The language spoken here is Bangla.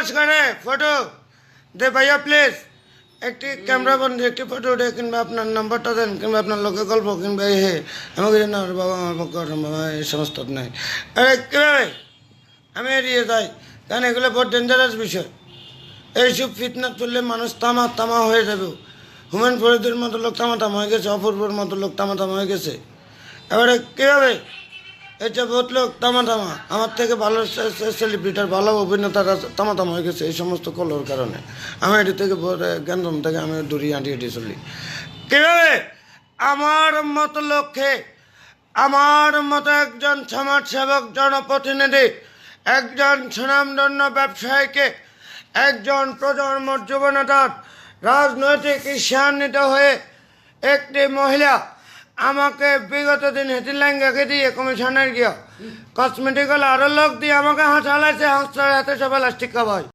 মাঝখানে ফটো দে ভাইয়া প্লিজ একটি ক্যামেরা বন্ধু একটি ফটো উঠে কিংবা আপনার নাম্বারটা দেন কিংবা আপনার লোকে গল্প কিংবা হে আমাকে না বাবা আমার পক্ষে বাবা এই সমস্ত নাই আরে কীভাবে আমি এড়িয়ে যাই কারণ এগুলো বড় ডেঞ্জারাস বিষয়। এইসব ফিতনা তুললে মানুষ তামা হয়ে যাবে। হুমায়ুন ফরিদের মতো লোক তামা হয়ে গেছে, অপূর্বর মতো লোক তামা হয়ে গেছে। এবারে কীভাবে এটা বহুত লোক তামা আমার থেকে ভালো সেলিব্রিটার ভালো অভিনেতারা তামা হয়ে গেছে এই সমস্ত কলোর কারণে। আমি এটি থেকে জ্ঞানদম থেকে আমি দূরে হাঁটিয়ে চলি। কীভাবে আমার মতো লক্ষ্যে আমার মতো একজন সমাজসেবক জনপ্রতিনিধি একজন সুনামধন্য ব্যবসায়ীকে একজন প্রজন্মর যুবনেতার রাজনৈতিক ঈর্ষান্বিত হয়ে একটি মহিলা আমাকে বিগত দিন হেঁটিলাঙ্গাকে দিয়ে কমিশনের গিয়া কসমেটিক্যাল আরও লোক দিয়ে আমাকে হাত হালাইছে হাতে সবাই প্লাস্টিক খাওয়ায়।